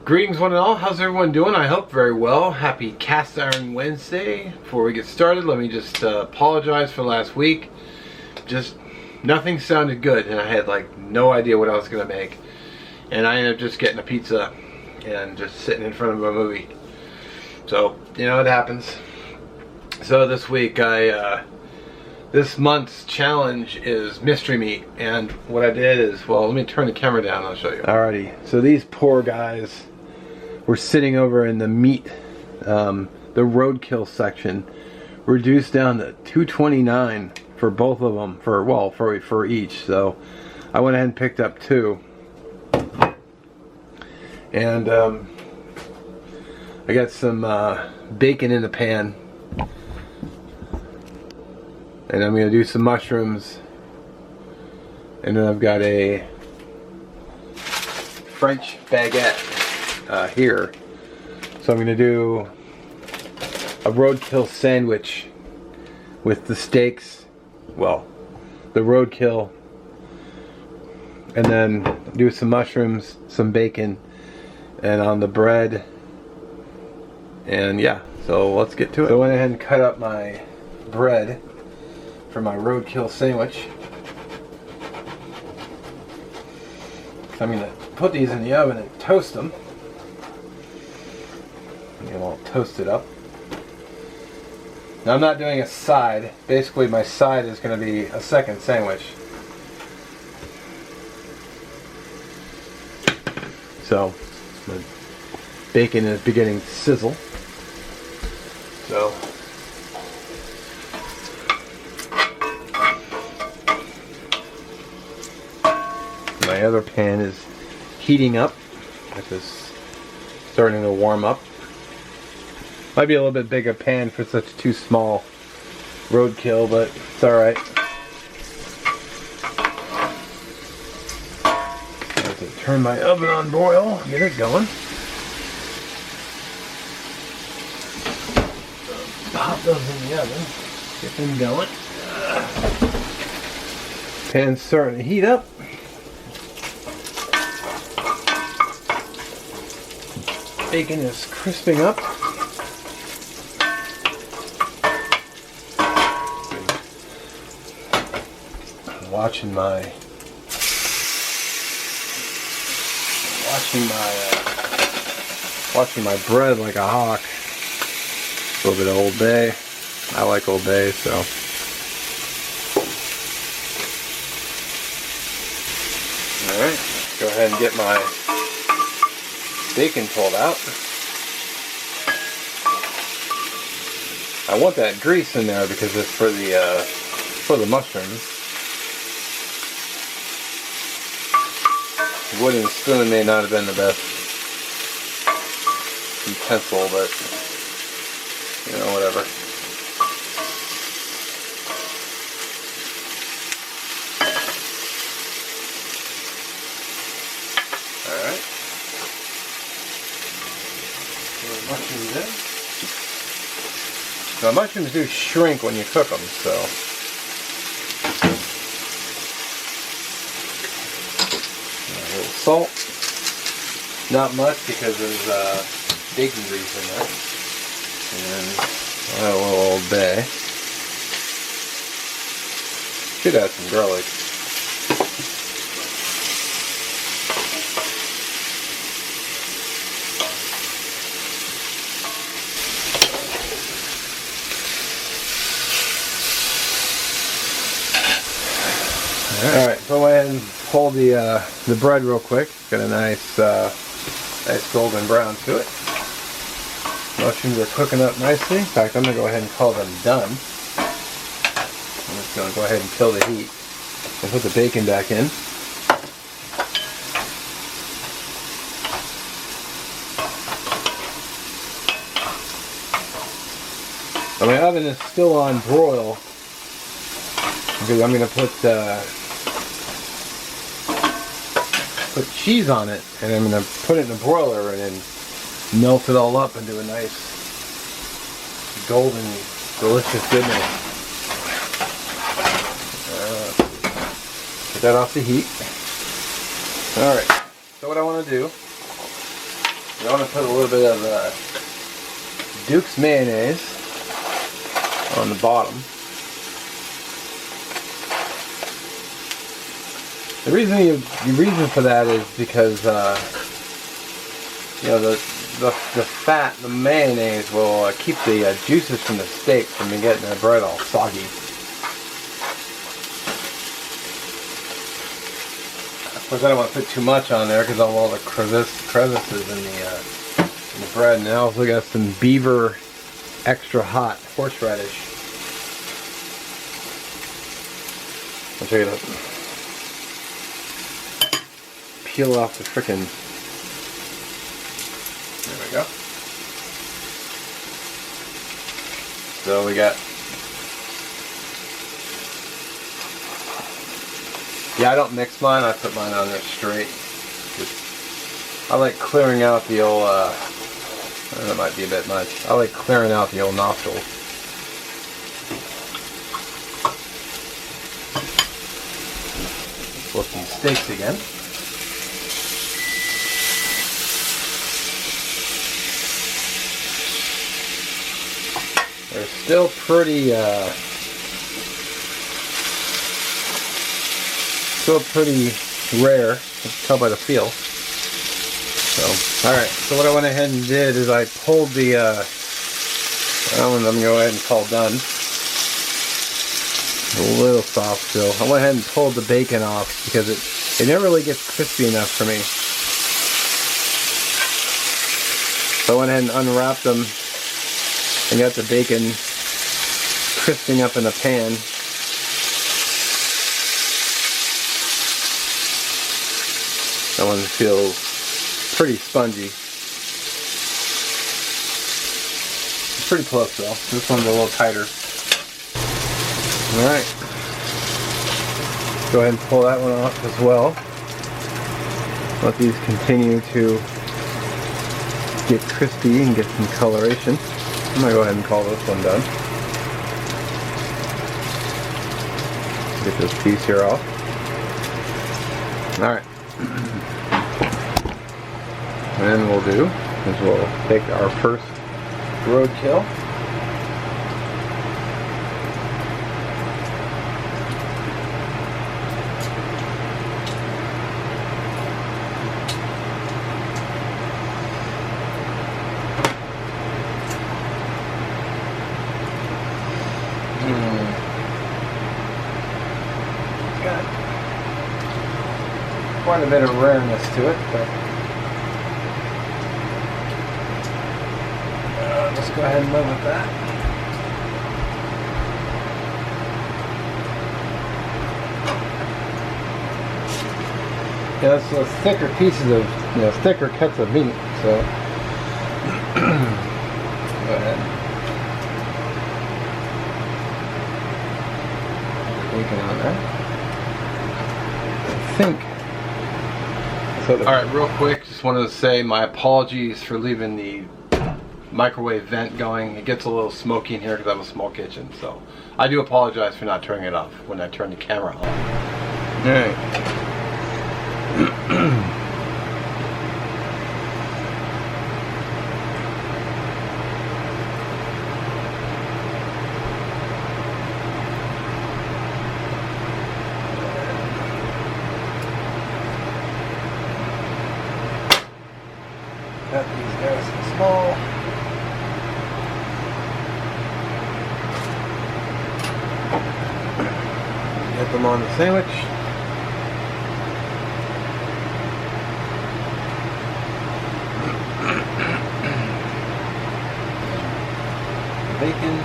Greetings one and all, how's everyone doing? I hope very well. Happy Cast Iron Wednesday. Before we get started, let me just apologize for last week. Just nothing sounded good and I had like no idea what I was going to make. And I ended up just getting a pizza and just sitting in front of a movie. So, you know, it happens. So this week this month's challenge is mystery meat, and what I did is, well, let me turn the camera down and I'll show you. Alrighty, so these poor guys were sitting over in the meat, the Roadkill section, reduced down to $2.29 for both of them, for each. So I went ahead and picked up two, and I got some bacon in the pan. And I'm going to do some mushrooms. And then I've got a French baguette here. So I'm going to do a Roadkill sandwich with the steaks, well, the Roadkill. And then do some mushrooms, some bacon, and on the bread. And yeah, so let's get to it. So I went ahead and cut up my bread for my Roadkill sandwich. So I'm going to put these in the oven and toast them. Get them all toasted up. Now I'm not doing a side. Basically my side is going to be a second sandwich. So the bacon is beginning to sizzle. So my other pan is heating up. It's starting to warm up. Might be a little bit bigger pan for such too small Roadkill, but it's alright. I have to turn my oven on broil, get it going. Pop those in the oven, get them going. Pan's starting to heat up. Bacon is crisping up. I'm watching my bread like a hawk. A little bit of Old Bay. I like Old Bay, so. All right, go ahead and get my bacon pulled out. I want that grease in there because it's for the mushrooms. The wooden spoon may not have been the best utensil, but you know, whatever. Alright. Mushrooms in. Now mushrooms do shrink when you cook them, so a little salt. Not much because there's bacon grease in there. And a little Old Bay. Should add some garlic. Alright, so go ahead and pull the bread real quick. Got a nice golden brown to it. Mushrooms are cooking up nicely. In fact, I'm going to go ahead and call them done. I'm just going to go ahead and kill the heat and put the bacon back in. Now my oven is still on broil because I'm going to put cheese on it, and I'm going to put it in a broiler and then melt it all up into a nice golden delicious goodness. Get that off the heat. Alright, so what I want to do You want to put a little bit of Duke's mayonnaise on the bottom. The reason for that is because you know, the fat, the mayonnaise will keep the juices from the steak from getting the bread all soggy. Of course, I don't want to put too much on there because of all the crevices in the bread. And I also got some Beaver extra hot horseradish. I'll check it out. Peel off the frickin'. There we go. So we got. Yeah, I don't mix mine. I put mine on there straight. I like clearing out the old. That might be a bit much. I like clearing out the old nostrils. Flip these steaks again. They're still pretty rare. You can tell by the feel. So, alright, so what I went ahead and did is I pulled the, I'm going to go ahead and call done. A little soft still. I went ahead and pulled the bacon off because it never really gets crispy enough for me. So I went ahead and unwrapped them and got the bacon crisping up in the pan. That one feels pretty spongy. It's pretty close though. This one's a little tighter. Alright. Go ahead and pull that one off as well. Let these continue to get crispy and get some coloration. I'm going to go ahead and call this one done. Get this piece here off. Alright. And then we'll do is we'll take our first roadkill. Got quite a bit of rareness to it, but let's go ahead and live with that. Yeah, it's those thicker pieces of, thicker cuts of meat, so go ahead. Bacon on there. I think. So alright, real quick, just wanted to say my apologies for leaving the microwave vent going. It gets a little smoky in here because I have a small kitchen, so I do apologize for not turning it off when I turn the camera on. Alright. Cut these guys small. Get them on the sandwich. Bacon.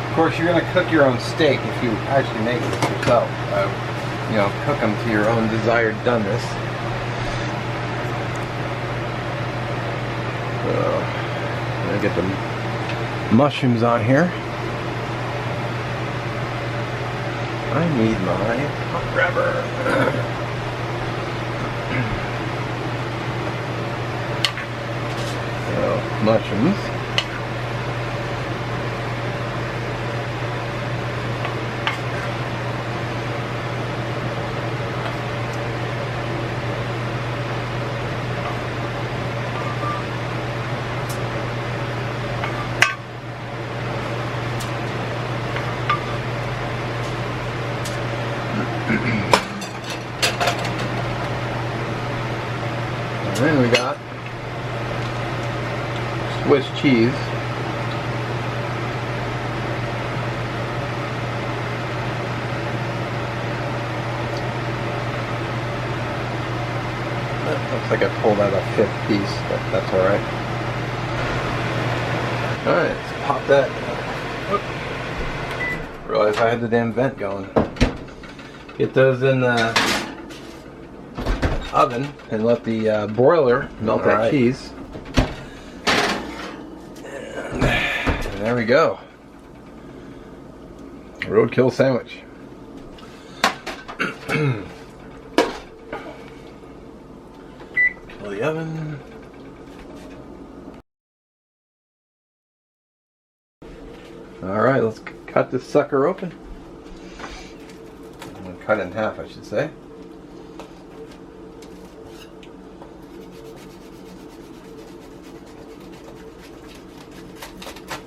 Of course, you're going to cook your own steak if you actually make it yourself. Cook them to your own desired doneness. So, I'm going to get the mushrooms on here. I need my hot grabber. So, mushrooms. And then we got Swiss cheese. That looks like I pulled out a 5th piece, but that's alright. Alright, let's pop that. Oop. Realized I had the damn vent going. Get those in the oven and let the broiler melt that cheese. And there we go. Roadkill sandwich. Kill the oven. Alright, let's cut this sucker open. I'm going to cut it in half, I should say.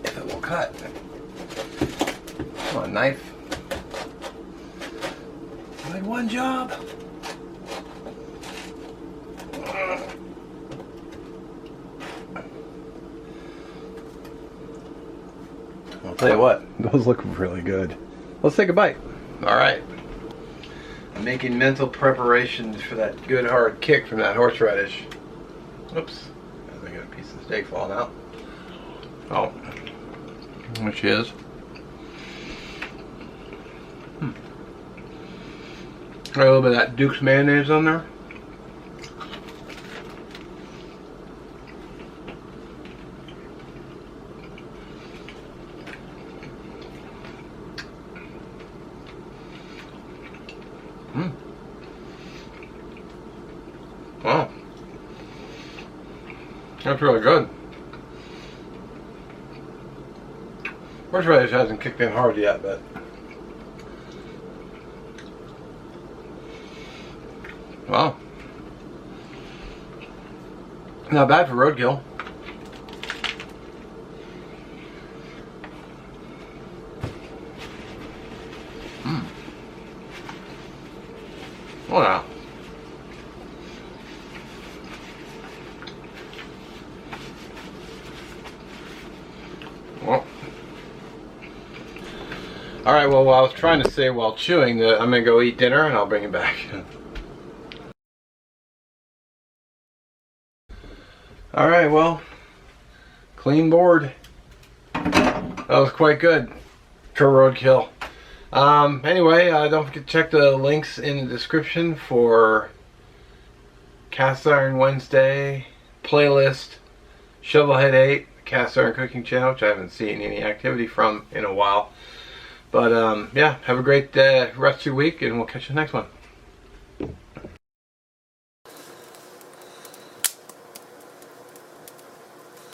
If it will cut. Come on, knife. I had one job. I'll tell you what, those look really good. Let's take a bite. Alright. I'm making mental preparations for that good hard kick from that horseradish. Oops. I got a piece of steak falling out. Oh. There she is. Got a little bit of that Duke's mayonnaise on there. Wow. That's really good. Horseradish hasn't kicked in hard yet, but wow. Not bad for roadkill. Oh yeah. Well. Alright, well, I was trying to say while chewing that I'm going to go eat dinner and I'll bring it back. Alright, well, clean board. That was quite good for roadkill. Anyway, don't forget to check the links in the description for Cast Iron Wednesday, playlist, Shovelhead 8, Cast Iron Cooking Channel, which I haven't seen any activity from in a while. But yeah, have a great rest of your week, and we'll catch you next one.